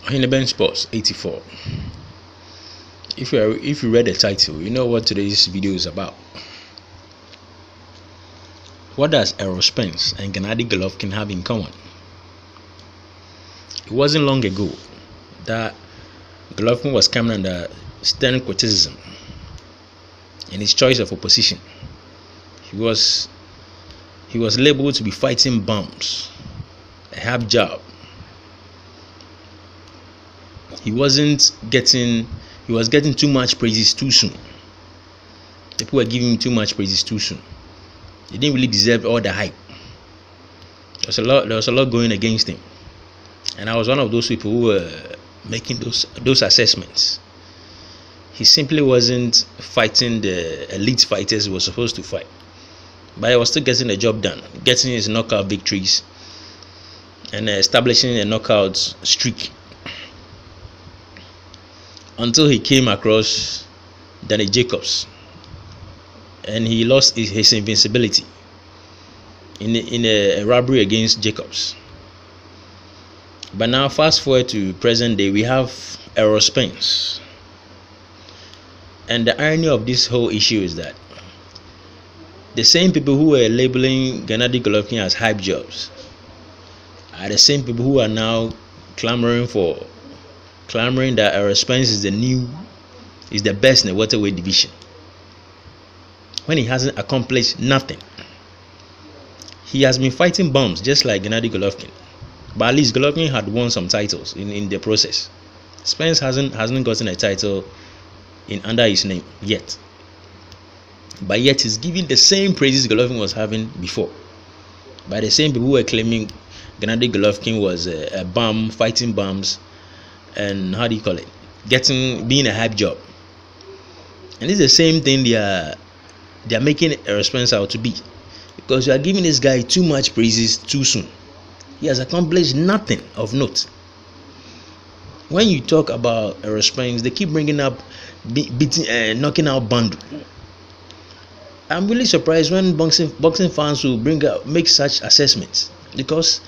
Hineben Sports 84. If you read the title, you know what today's video is about. What does Errol Spence and Gennady Golovkin have in common? It wasn't long ago that Golovkin was coming under stern criticism in his choice of opposition. He was labeled to be fighting bums, a half job. He was getting too much praises too soon. People were giving him too much praises too soon. He didn't really deserve all the hype. There was a lot going against him, and I was one of those people who were making those assessments. He simply wasn't fighting the elite fighters he was supposed to fight, but he was still getting the job done, getting his knockout victories and establishing a knockout streak, until he came across Danny Jacobs and he lost his invincibility in a robbery against Jacobs. But now fast forward to present day, we have Errol Spence, and the irony of this whole issue is that the same people who were labeling Gennady Golovkin as hype jobs are the same people who are now clamoring that Errol Spence is the best in the welterweight division, when he hasn't accomplished nothing. He has been fighting bums just like Gennady Golovkin, but at least Golovkin had won some titles in the process. Spence hasn't gotten a title under his name yet, but yet he's giving the same praises Golovkin was having before by the same people who were claiming Gennady Golovkin was a bum, fighting bums, and being a hype job. And it's the same thing they are making Errol Spence out to be, because you are giving this guy too much praises too soon. He has accomplished nothing of note. When you talk about Errol Spence, they keep bringing up knocking out Bandu. I'm really surprised when boxing fans will make such assessments, because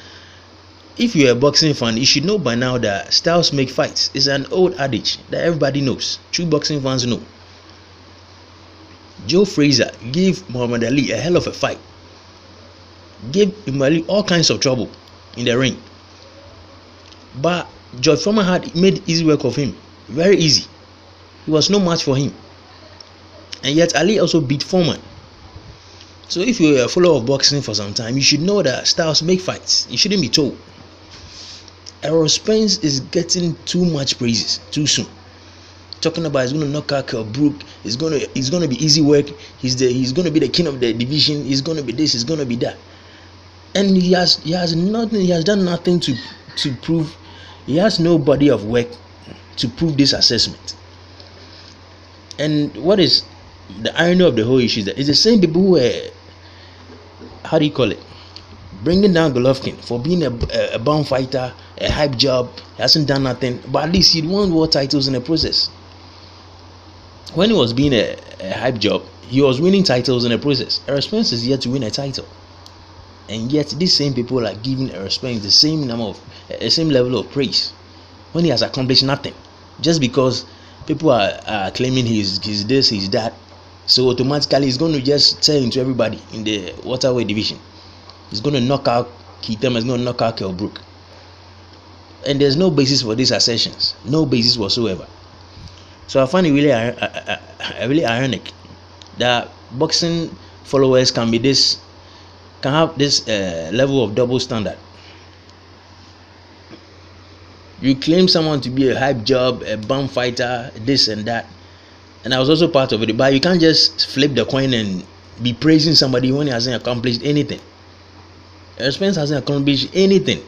if you're a boxing fan, you should know by now that styles make fights. It's an old adage that everybody knows. True boxing fans know. Joe Frazier gave Muhammad Ali a hell of a fight. Gave Ali all kinds of trouble in the ring. But George Foreman made easy work of him. Very easy. He was no match for him. And yet Ali also beat Foreman. So if you're a follower of boxing for some time, you should know that styles make fights. You shouldn't be told. Errol Spence is getting too much praises too soon. Talking about he's going to knock out Kell Brook, he's going to be easy work, he's going to be the king of the division, he's going to be this, he's going to be that, and he has done nothing to prove. He has no body of work to prove this assessment. And what is the irony of the whole issue is that it's the same people who were bringing down Golovkin for being a bum fighter, a hype job. He hasn't done nothing, but at least he won world titles in the process. When he was being a hype job, he was winning titles in the process. Errol Spence is yet to win a title, and yet these same people are giving Errol Spence the same level of praise when he has accomplished nothing, just because people are claiming he's this, he's that. So automatically he's going to just tell into everybody in the welterweight division. He's going to knock out Keith-Thurman, he's going to knock out Kell Brook. And there's no basis for these assertions. No basis whatsoever. So I find it really ironic that boxing followers can have this level of double standard. You claim someone to be a hype job, a bum fighter, this and that, and I was also part of it, but you can't just flip the coin and be praising somebody when he hasn't accomplished anything. Errol Spence hasn't accomplished anything.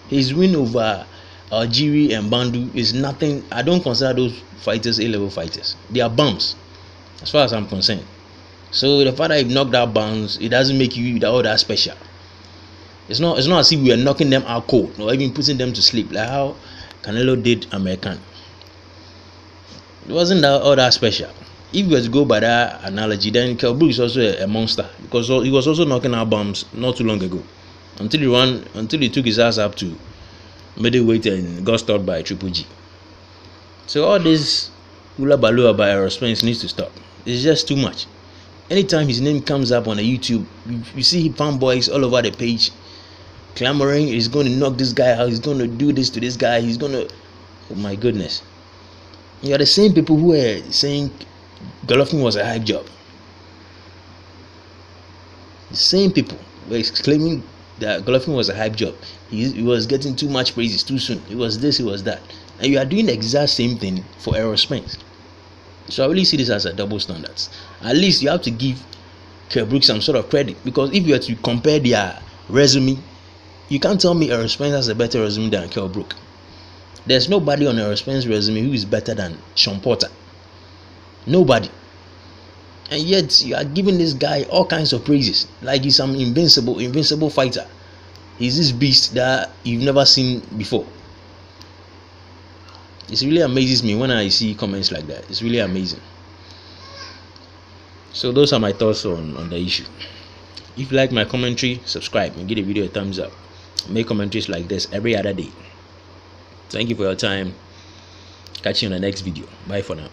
His win over Algieri and Bandu is nothing. I don't consider those fighters A-level fighters. They are bums, as far as I'm concerned. So the fact that you've knocked out bums, it doesn't make you all that special. It's not as if we are knocking them out cold or even putting them to sleep like how Canelo did American. It wasn't all that special. If you were to go by that analogy, then Kell Brook is also a monster, because he was also knocking out bums not too long ago, until he took his ass up to middleweight and got stopped by Triple G. So all this hula baloo about Errol Spence needs to stop. It's just too much. Anytime his name comes up on a YouTube, you see fanboys all over the page clamoring, he's going to knock this guy out, he's going to do this to this guy, he's going to... Oh my goodness. You are the same people who were saying Golovkin was a hype job. The same people were claiming that Golovkin was a hype job. He was getting too much praises too soon. It was this, it was that. And you are doing the exact same thing for Errol Spence. So I really see this as a double standards. At least you have to give Kell Brook some sort of credit, because if you are to compare their resume, you can't tell me Errol Spence has a better resume than Kell Brook. There's nobody on Errol Spence's resume who is better than Sean Porter. Nobody. And yet you are giving this guy all kinds of praises, like he's some invincible fighter. He's this beast that you've never seen before. It really amazes me when I see comments like that. It's really amazing. So those are my thoughts on the issue. If you like my commentary, subscribe and give the video a thumbs up. I make commentaries like this every other day. Thank you for your time. Catch you in the next video. Bye for now.